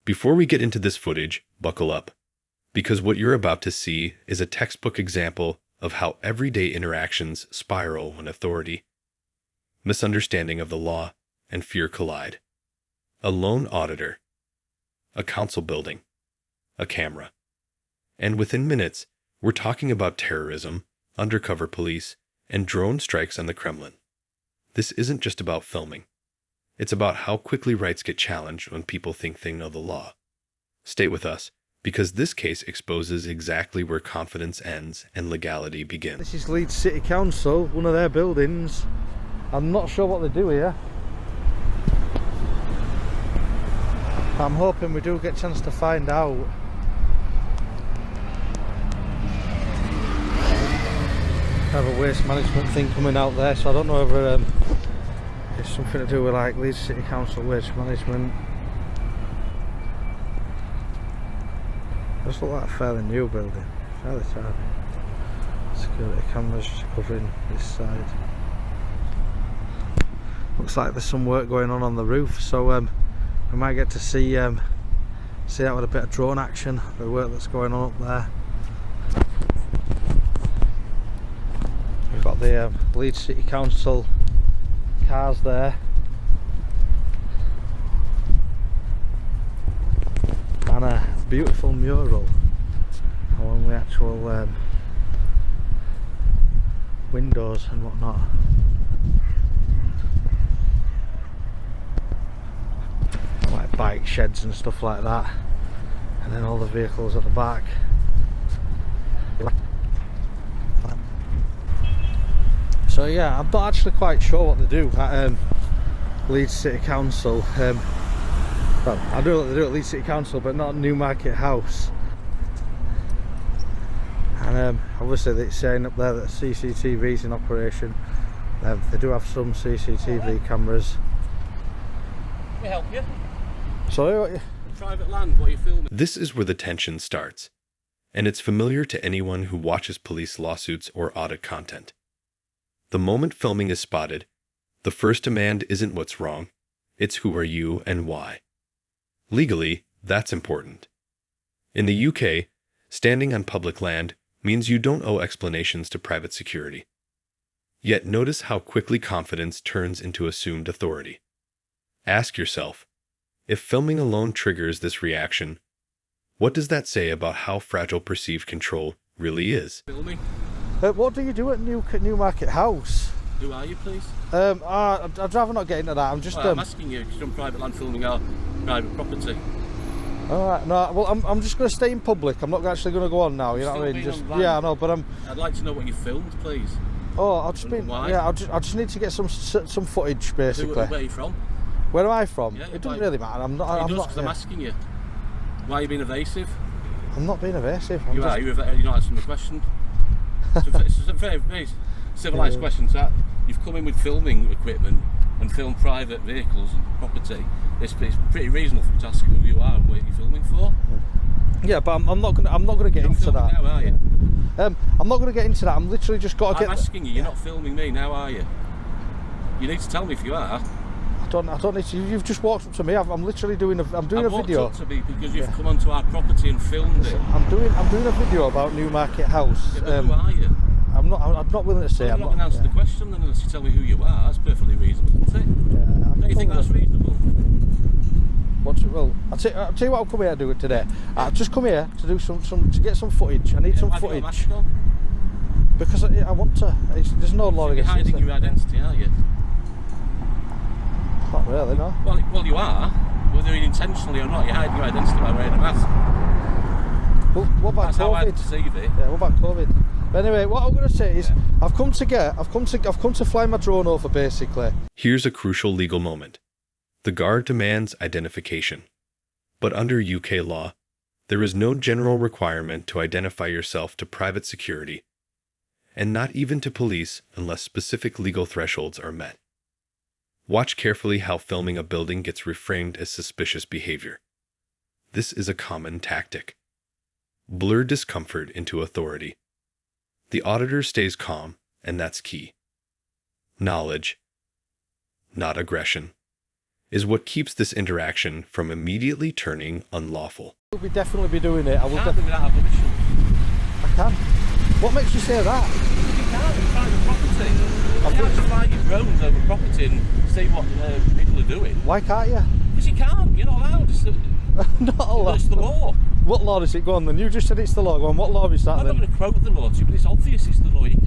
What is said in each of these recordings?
Before we get into this footage, buckle up, because what you're about to see is a textbook example of how everyday interactions spiral when authority, misunderstanding of the law, and fear collide. A lone auditor, a council building, a camera. And within minutes, we're talking about terrorism, undercover police, and drone strikes on the Kremlin. This isn't just about filming. It's about how quickly rights get challenged when people think they know the law. Stay with us, because this case exposes exactly where confidence ends and legality begins. This is Leeds City Council, one of their buildings. I'm not sure what they do here. I'm hoping we do get a chance to find out. I have a waste management thing coming out there, so I don't know whether it's something to do with like Leeds City Council waste management. Does look like a fairly new building, fairly tidy. Security cameras covering this side. Looks like there's some work going on the roof, so we might get to see that with a bit of drone action, the work that's going on up there. We've got the Leeds City Council cars there, and a beautiful mural along the actual windows and whatnot. Like bike sheds and stuff like that, and then all the vehicles at the back. So yeah, I'm not actually quite sure what they do at Leeds City Council. Well, I know what they do at Leeds City Council, but not Newmarket House. And obviously they're saying up there that CCTV is in operation. They do have some CCTV cameras. Can we help you? Sorry? Private land, what are you filming? This is where the tension starts, and it's familiar to anyone who watches police lawsuits or audit content. The moment filming is spotted, the first demand isn't what's wrong, it's who are you and why. Legally, that's important. In the UK, standing on public land means you don't owe explanations to private security. Yet notice how quickly confidence turns into assumed authority. Ask yourself, if filming alone triggers this reaction, what does that say about how fragile perceived control really is? Filming? What do you do at Newmarket House? Who are you, please? I'd rather not get into that. I'm just. Well, I'm asking you, because you're on private land filming our private property. Alright, no, well, I'm just going to stay in public. I'm not actually going to go on now. You know what I mean? Just yeah, I know, but I'd like to know what you filmed, please. Oh, I'll just be. Why? Yeah, I just need to get some footage, basically. Where are you from? Where am I from? Yeah, it doesn't really matter. I'm not. It does, not. because I'm asking you. Why are you being evasive? I'm not being evasive. You're not answering the question. It's a very, very civilised question. That you've come in with filming equipment and filmed private vehicles and property. It's pretty reasonable for me to ask you who you are and what you're filming for. Yeah, but I'm not gonna get into that. Now, are you? I'm not gonna get into that. I'm literally just got to get. I'm asking you. You're not filming me now, are you? You need to tell me if you are. I don't need to. You've just walked up to me. I'm literally doing a video. I've walked up to me because you've come onto our property and filmed it. I'm doing a video about Newmarket House. Yeah, but who are you? I'm not willing to say. Well, I'm not going to answer the question then unless you tell me who you are. That's perfectly reasonable, isn't it? Don't you think that's reasonable? Well, I'll tell you what I've come here to do today. I've just come here to do to get some footage. I need some footage. Why have you got a mask on? Because I want to. There's no law against it. You're hiding your identity, are you? Not really, no. Well, you are. Whether intentionally or not, you're hiding your identity by wearing a mask. Well, what about That's COVID? how I perceive it. Yeah, what about COVID? But anyway, what I'm going to say is, I've come to fly my drone over, basically. Here's a crucial legal moment. The guard demands identification. But under UK law, there is no general requirement to identify yourself to private security, and not even to police unless specific legal thresholds are met. Watch carefully how filming a building gets reframed as suspicious behavior. This is a common tactic. Blur discomfort into authority. The auditor stays calm, and that's key. Knowledge, not aggression. is what keeps this interaction from immediately turning unlawful. I will definitely be doing it. I will You can't do it without our permission. I can. What makes you say that? You can't, it's private property. You can't just fly your drones over property and see what people are doing. Why can't you? Because you can't, you're not allowed. It's Not allowed. It's the law. What law is it? Go on then. You just said it's the law. Go on. What law is that I'm then? not going to quote the law to you, but it's obvious it's the law. You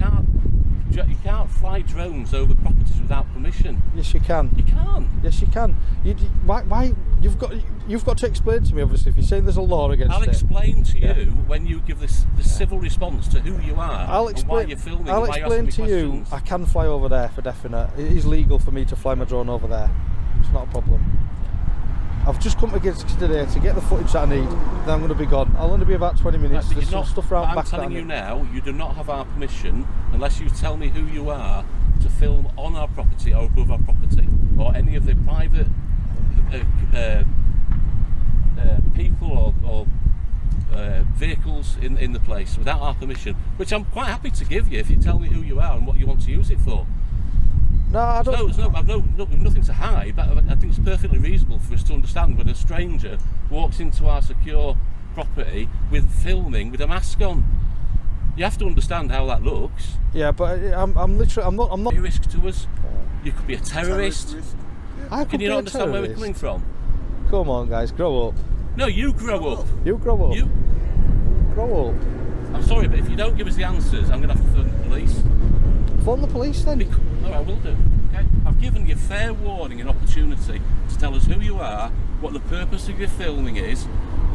can't fly drones over properties without permission. Yes, you can. You can't. Yes, you can. Why? You've got to explain to me. Obviously, if you're saying there's a law against I'll it. explain to you when you give the civil response to who you are and why you're filming. I'll and why explain you're asking to me you. questions. I can fly over there for definite. It is legal for me to fly my drone over there. It's not a problem. I've just come to get today to get the footage that I need. Then I'm going to be gone. I'll only be about 20 minutes. Right, There's some stuff around I'm back. telling you now, you do not have our permission unless you tell me who you are to film on our property or above our property or any of the private people or vehicles in the place without our permission, which I'm quite happy to give you if you tell me who you are and what you want to use it for. No, I don't. I've nothing to hide, but I think it's perfectly reasonable for us to understand when a stranger walks into our secure property with filming with a mask on. You have to understand how that looks. Yeah, but I'm literally. I'm not. A risk to us. You could be a terrorist. I could Can you be not a understand where we're terrorist. coming from? Come on, guys, grow up. No, you grow up. You grow up. You. Grow up. I'm sorry, but if you don't give us the answers, I'm going to have to phone the police. Phone the police then. No, I will do. Okay? I've given you fair warning and opportunity to tell us who you are, what the purpose of your filming is,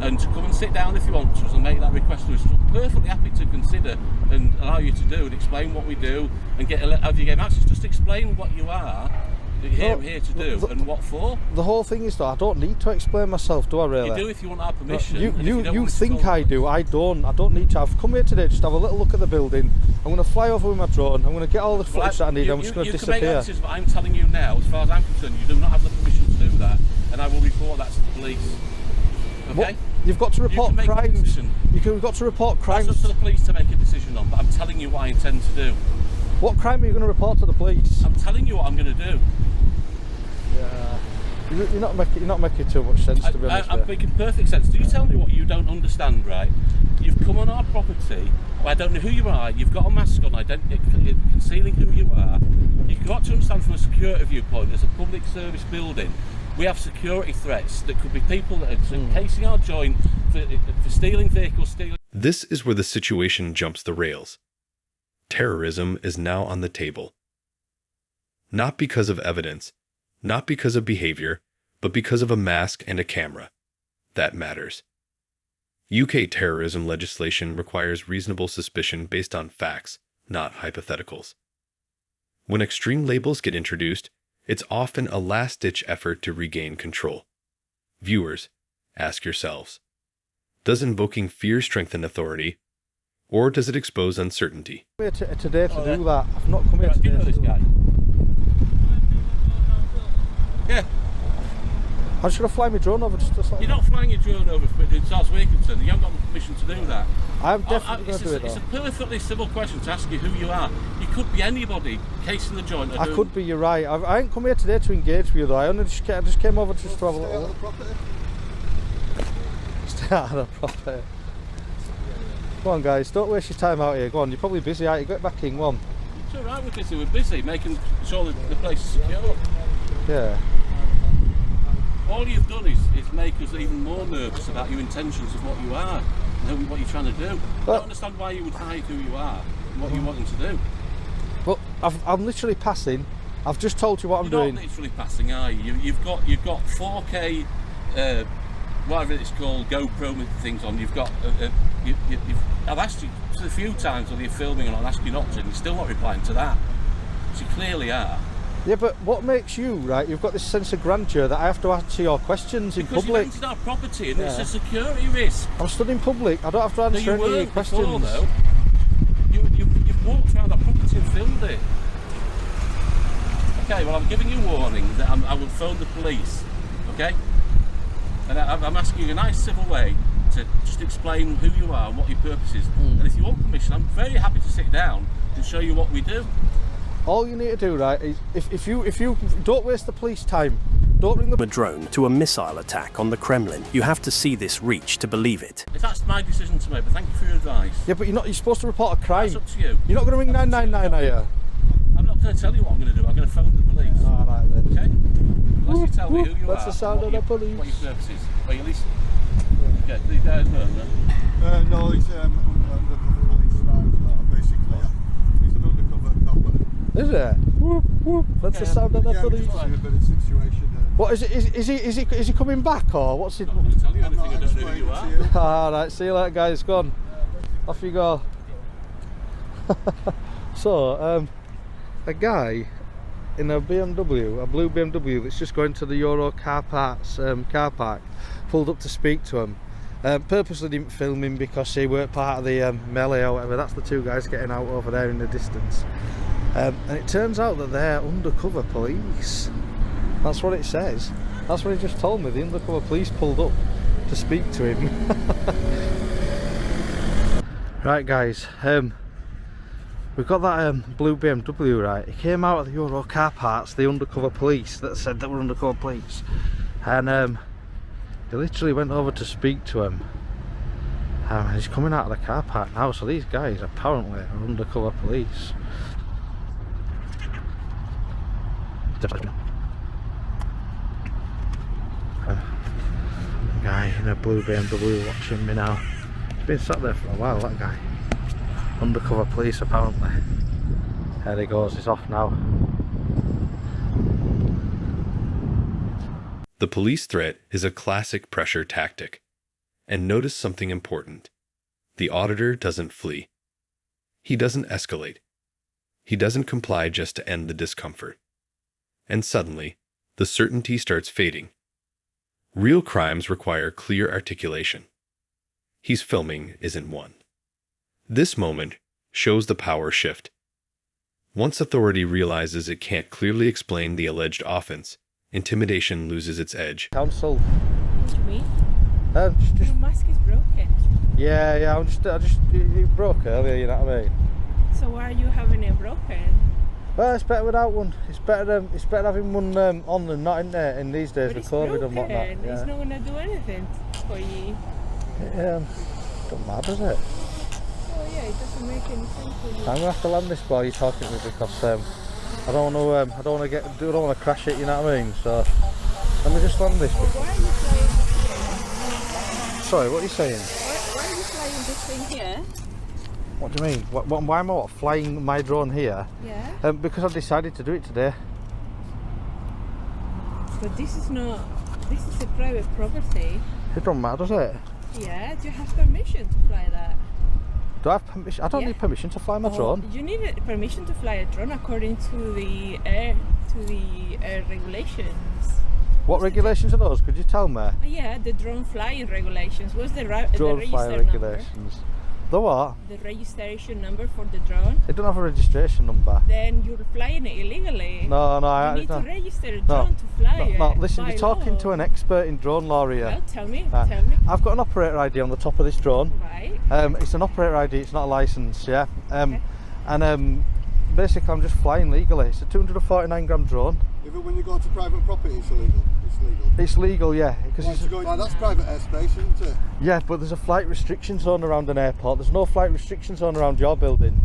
and to come and sit down if you want to us and make that request to us. I'm perfectly happy to consider and allow you to do and explain what we do and get have you game access. Just explain what you are here to do and what for. The whole thing is though, I don't need to explain myself, do I really? You do if you want our permission. You and if don't you want us to think go- I do? I don't need to. I've come here today just to have a little look at the building. I'm going to fly over with my drone. I'm going to get all the footage that I need. I'm just going to You can make disappear. answers, but I'm telling you now, as far as I'm concerned, you do not have the permission to do that, and I will report that to the police. Okay? What? You've got to report can make a crimes. decision. You've got to report That's crimes. up to the police to make a decision on, but I'm telling you what I intend to do. What crime are you going to report to the police? I'm telling you what I'm going to do. Yeah. You're not making too much sense, to be honest. I'm making perfect sense. Do you tell me what you don't understand, right? You've come on our property, I don't know who you are, you've got a mask on, concealing who you are. You've got to understand from a security viewpoint, as a public service building, we have security threats that could be people that are casing our joint for stealing vehicles, This is where the situation jumps the rails. Terrorism is now on the table. Not because of evidence, not because of behavior, but because of a mask and a camera. That matters. UK terrorism legislation requires reasonable suspicion based on facts, not hypotheticals. When extreme labels get introduced, it's often a last-ditch effort to regain control. Viewers, ask yourselves, does invoking fear strengthen authority, or does it expose uncertainty? I'm here today to do that. I've not come here Do today you know to this do guy? that. Yeah. I'm just going to fly my drone over just like You're not flying your drone over as far as we're concerned. You haven't got the permission to do that. I'm definitely going to do it It's though. a perfectly civil question to ask you who you are. You could be anybody casing the joint. I could be, you're right. I ain't come here today to engage with you though. I just came over just to have a little look. Stay out of the property. Go on guys, don't waste your time out here. Go on, you're probably busy, aren't you? Get back in, go on. It's alright, we're busy. We're busy making sure that the place is secure. Yeah. All you've done is make us even more nervous about your intentions of what you are and what you're trying to do. I don't understand why you would hide who you are and what you're wanting to do. Well, I'm literally passing. I've just told you what I'm You're doing. not literally passing, are you? You've got 4K, whatever it's called, GoPro things on. You've got. I've asked you a few times whether you're filming, and I'll ask you not to, and you're still not replying to that. So you clearly are. Yeah, but what makes you, right, you've got this sense of grandeur that I have to answer your questions in Because public. you rented our property and it's Yeah. a security risk. I'm stood in public, I don't have to No, answer you any of your weren't questions. before, though. You've walked around our property and filmed it. Okay, well, I'm giving you warning that I will phone the police, okay? And I'm asking you in a nice civil way to just explain who you are and what your purpose is. And if you want permission, I'm very happy to sit down and show you what we do. All you need to do, right, is if you don't waste the police time. Don't ring the... A drone to a missile attack on the Kremlin. You have to see this reach to believe it. If that's my decision to make, but thank you for your advice. Yeah, but you're supposed to report a crime. That's up to you. You're not going to ring 999, are you? I'm not going to tell you what I'm going to do. I'm going to phone the police. Alright then. Okay? Unless you tell me who you That's are. the sound of the police. What your service is. Well, you listen. Okay, the guy's known then. No, he's undercover police basically. He's an undercover copper. Is it? Whoop, whoop. That's the sound of the police. Just a bit of situation. What is it? Is he coming back or what's it? I'm not going to tell you anything. I don't know who you are. Alright, see you later guys, go on. Off you go. So, a guy in a BMW, a blue BMW that's just going to the Euro car park, pulled up to speak to him. Purposely didn't film him because he weren't part of the melee or whatever. That's the two guys getting out over there in the distance. And it turns out that they're undercover police. That's what it says. That's what he just told me. The undercover police pulled up to speak to him. Right guys, we've got that blue BMW, right? He came out of the Euro car parks, the undercover police that said that were undercover police, and he literally went over to speak to him. And he's coming out of the car park now, so these guys apparently are undercover police. Guy in a blue BMW watching me now. He's been sat there for a while, that guy. Undercover police apparently. There he goes, he's off now. The police threat is a classic pressure tactic. And notice something important. The auditor doesn't flee. He doesn't escalate. He doesn't comply just to end the discomfort. And suddenly, the certainty starts fading. Real crimes require clear articulation. He's filming isn't one. This moment shows the power shift. Once authority realizes it can't clearly explain the alleged offense, intimidation loses its edge. Council. What do you mean? Just, Your mask is broken. yeah, it broke earlier, you know what I mean? So why are you having it broken? Well, it's better without one. It's better having one on than not in there in these days But with it's COVID broken. and whatnot. Yeah. It's not gonna do anything for you. Don't matter, does it? Oh yeah, it doesn't make any sense for you. I'm gonna have to land this while you're talking to me because I don't want to crash it. You know what I mean? So let me just land this. Why are you flying here? Sorry, what are you saying? Why are you flying this thing here? What do you mean? Why am I flying my drone here? Yeah. Because I've decided to do it today. But this is a private property. It don't matter, does it? Yeah, do you have permission to fly that? Do I have permission? I don't need permission to fly my drone. You need permission to fly a drone according to the air regulations. What regulations are those? Could you tell me? Yeah, the drone flying regulations. What's the Drone register flying number? regulations. The what? The registration number for the drone. It don't have a registration number. Then you're flying it illegally. No, You need to register a drone to fly it. No, listen, by you're talking law. to an expert in drone law here. Well, tell me. I've got an operator ID on the top of this drone. Right. It's an operator ID, it's not a license, yeah. Okay. And basically I'm just flying legally. It's a 249 gram drone. Even when you go to private property, it's illegal. It's legal. It's legal, yeah. That's private airspace, isn't it? Yeah, but there's a flight restriction zone around an airport. There's no flight restriction zone around your building.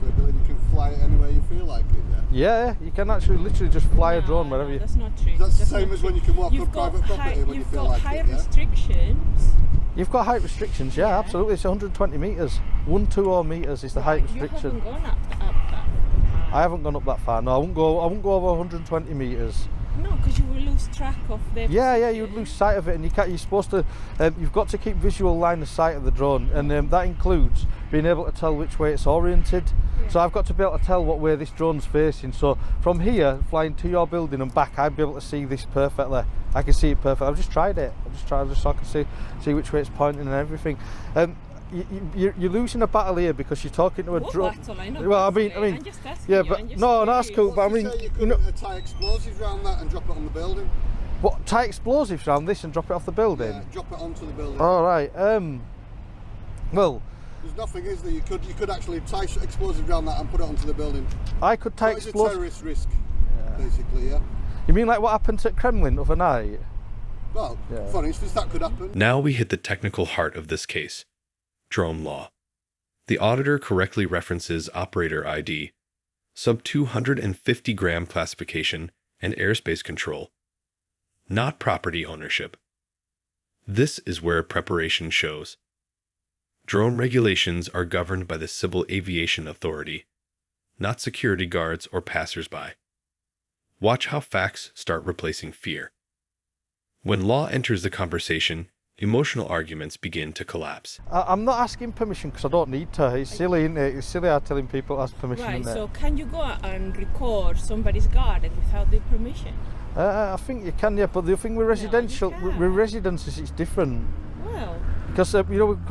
So I believe you can fly it anywhere you feel like it, yeah? Yeah, you can actually literally just fly a drone wherever you... That's not true. That's the same as when you can walk on private property when you feel like it, yeah? You've got high restrictions. You've got height restrictions, yeah, absolutely. It's 120 metres. 120 metres is the height restriction. You haven't gone up that I haven't gone up that far. No, I won't go over 120 metres. No, because you will lose track of the... Yeah, you'd lose sight of it, and you're supposed to. You've got to keep visual line of sight of the drone, and that includes being able to tell which way it's oriented. Yeah. So I've got to be able to tell what way this drone's facing. So from here, flying to your building and back, I'd be able to see this perfectly. I can see it perfectly. I've just tried it. Just so I can see which way it's pointing and everything. You're losing a battle here because you're talking to a drone. Well, I mean, I'm just asking yeah, you, but I'm just no, that's cool. curious. But I mean, You couldn't tie explosives around that and drop it on the building. what? Tie explosives around this and drop it off the building? Yeah, drop it onto the building. All right. Well, there's nothing, is there? You could actually tie explosives around that and put it onto the building. I could tie It's a explosives. terrorist risk. basically, yeah. You mean like what happened at Kremlin overnight? Well, Yeah. for instance, that could happen. Now we hit the technical heart of this case, drone law. The auditor correctly references operator ID, sub 250 gram classification, and airspace control, not property ownership. This is where preparation shows. Drone regulations are governed by the Civil Aviation Authority, not security guards or passersby. Watch how facts start replacing fear. When law enters the conversation, emotional arguments begin to collapse. I'm not asking permission because I don't need to. It's silly, isn't it? It's silly I'm telling people to ask permission. Right, Isn't so it? can you go and record somebody's garden without their permission? I think you can, yeah. But the thing with residential, can't. with residences, it's different Well, because you know, with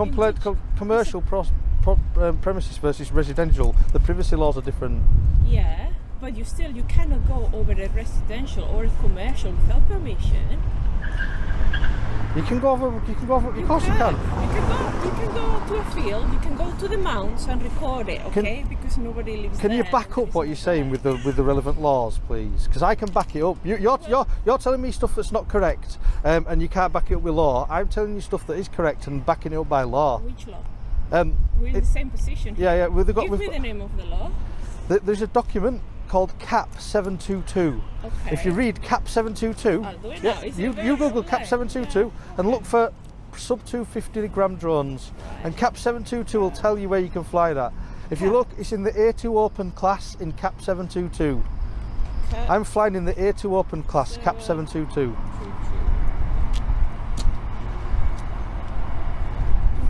commercial premises versus residential, the privacy laws are different. yeah, but you cannot go over a residential or a commercial without permission. You can go over. Of course you can. You can go to a field. You can go to the mounts and record it. Okay, because nobody lives there. Can you back up what you're saying with the relevant laws, please? Because I can back it up. You're telling me stuff that's not correct, and you can't back it up with law. I'm telling you stuff that is correct and backing it up by law. Which law? We're in it- the same position. Yeah, yeah. Give me the name of the law. There's a document called CAP 722. Okay. If you read CAP 722, I'll do it yeah, now. Is you it very Google CAP online? 722 and look for sub 250 gram drones, and CAP 722 will tell you where you can fly that. If you look, it's in the A2 open class in CAP 722. Okay. I'm flying in the A2 open class, CAP 722.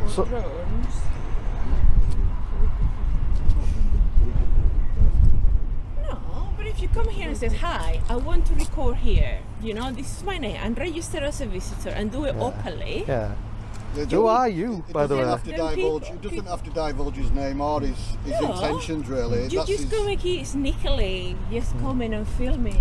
So- Drones. No, but if you come here and say, hi, I want to record here, you know, this is my name, and register as a visitor and do it openly. Yeah. It Who doesn't- are you, it by the doesn't way? have to Then divulge. people- It doesn't have to divulge his name or his No. intentions, really. You That's just his, go make it sneakily, just coming and filming.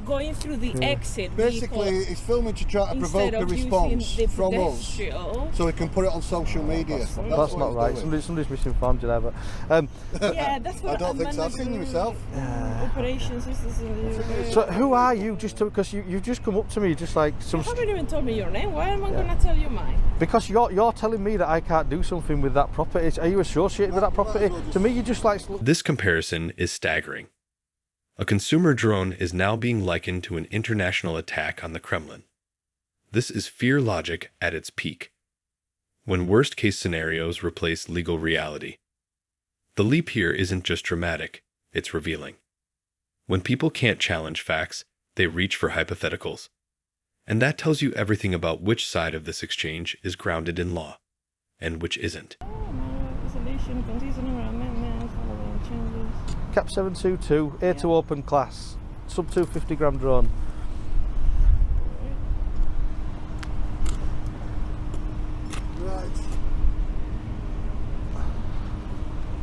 going through the exit basically, vehicle he's filming to try to provoke instead a of response using the from us, pedestrian. so he can put it on social media. That's what not he's right. doing. Somebody's misinformed you there, but Yeah, that's what I don't think so. I've seen you myself. Operations. so who are you? Just because you've just come up to me, just like some. You haven't even told me your name. Why am I gonna tell you mine? Because you're telling me that I can't do something with that property. Are you associated with that property? To me, you just like. This comparison is staggering. A consumer drone is now being likened to an international attack on the Kremlin. This is fear logic at its peak, when worst-case scenarios replace legal reality. The leap here isn't just dramatic, it's revealing. When people can't challenge facts, they reach for hypotheticals. And that tells you everything about which side of this exchange is grounded in law, and which isn't. Isolation, conditional amendments, following changes. Cap 722, A2 open class, sub 250 gram drone. Right.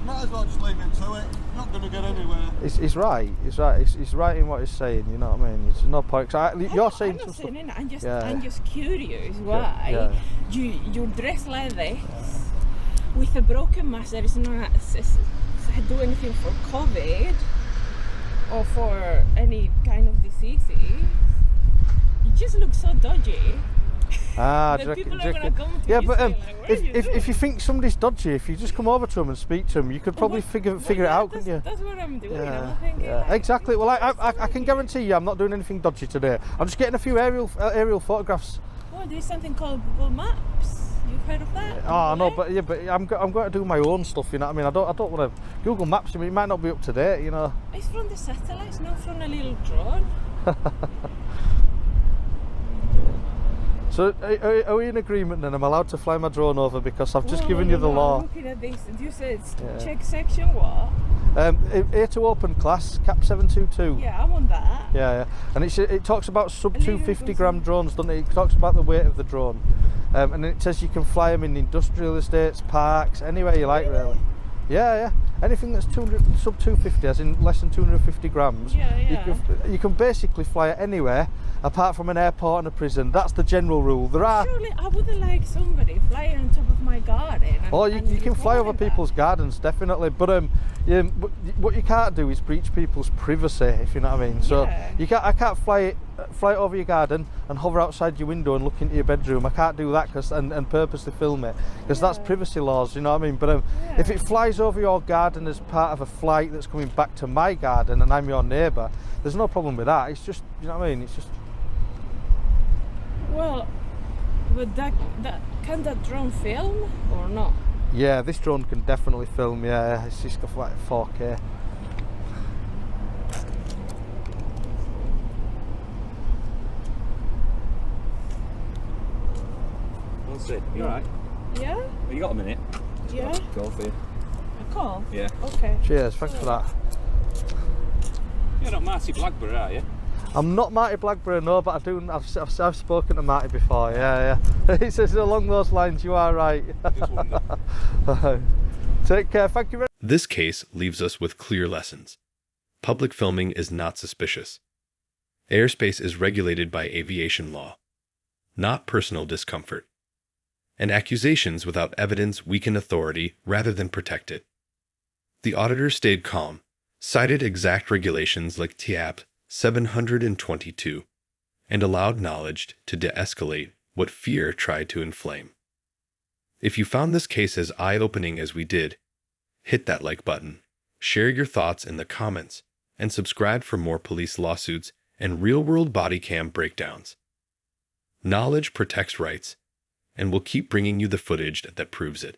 Might as well just leave it to it. Not going to get anywhere. He's right. He's right. He's right in what he's saying. You know what I mean? There's no point. You're saying I'm some not stuff. saying it. Yeah. I'm just curious why yeah. you dress like this with a broken mask that is not do anything for COVID or for any kind of diseases. You just look so dodgy. Ah, The do you reckon- people do are you gonna reckon- come to yeah, you but saying, like, what are you if you doing? think somebody's dodgy, if you just come over to them and speak to them, you could probably figure it out, couldn't you? That's what I'm doing. Yeah, I'm thinking, yeah, like, exactly. Well, I can guarantee you, I'm not doing anything dodgy today. I'm just getting a few aerial photographs. oh, there's something called Google Maps. You've heard of that? Oh no, Google but I'm going to do my own stuff. You know what I mean? I don't want to Google Maps. I mean, it might not be up to date. You know. it? It's from the satellites, not from a little drone. So are we in agreement then? I'm allowed to fly my drone over because I've just No, given no, you the no, I'm law. looking at this. You said Yeah. check section what? A2 open class, Cap 722. Yeah, I'm on that. Yeah, and it talks about sub A little 250 bit gram drones, doesn't it? It talks about the weight of the drone, and then it says you can fly them in industrial estates, parks, anywhere you like, really. Yeah, yeah. anything that's 200 sub 250, as in less than 250 grams, Yeah. you can basically fly it anywhere apart from an airport and a prison. That's the general rule. There are. Surely I wouldn't like somebody flying on top of my garden. Oh, you can fly over reporting that. people's gardens, definitely. But what you can't do is breach people's privacy, if you know what I mean. So Yeah. I can't fly it over your garden and hover outside your window and look into your bedroom. I can't do that and purposely film it because that's privacy laws, you know what I mean. But if it flies over your garden as part of a flight that's coming back to my garden and I'm your neighbour, there's no problem with that. It's just, you know what I mean. It's just. Well, but can that drone film or not? Yeah, this drone can definitely film. Yeah, it's just got like 4K. That's it. You alright? Yeah. You got a minute? Yeah. Go for you. A call. Yeah. Okay. Cheers, thanks for that. You're not Marty Blackburn, are you? I'm not Marty Blackburn, no, but I've spoken to Marty before. Yeah. He says along those lines. You are right. Just wonder. Take care. Thank you very. This case leaves us with clear lessons. Public filming is not suspicious. Airspace is regulated by aviation law, not personal discomfort. And accusations without evidence weaken authority rather than protect it. The auditor stayed calm, cited exact regulations like TAP 722, and allowed knowledge to de-escalate what fear tried to inflame. If you found this case as eye-opening as we did, hit that like button, share your thoughts in the comments, and subscribe for more police lawsuits and real-world body cam breakdowns. Knowledge protects rights, and we'll keep bringing you the footage that proves it.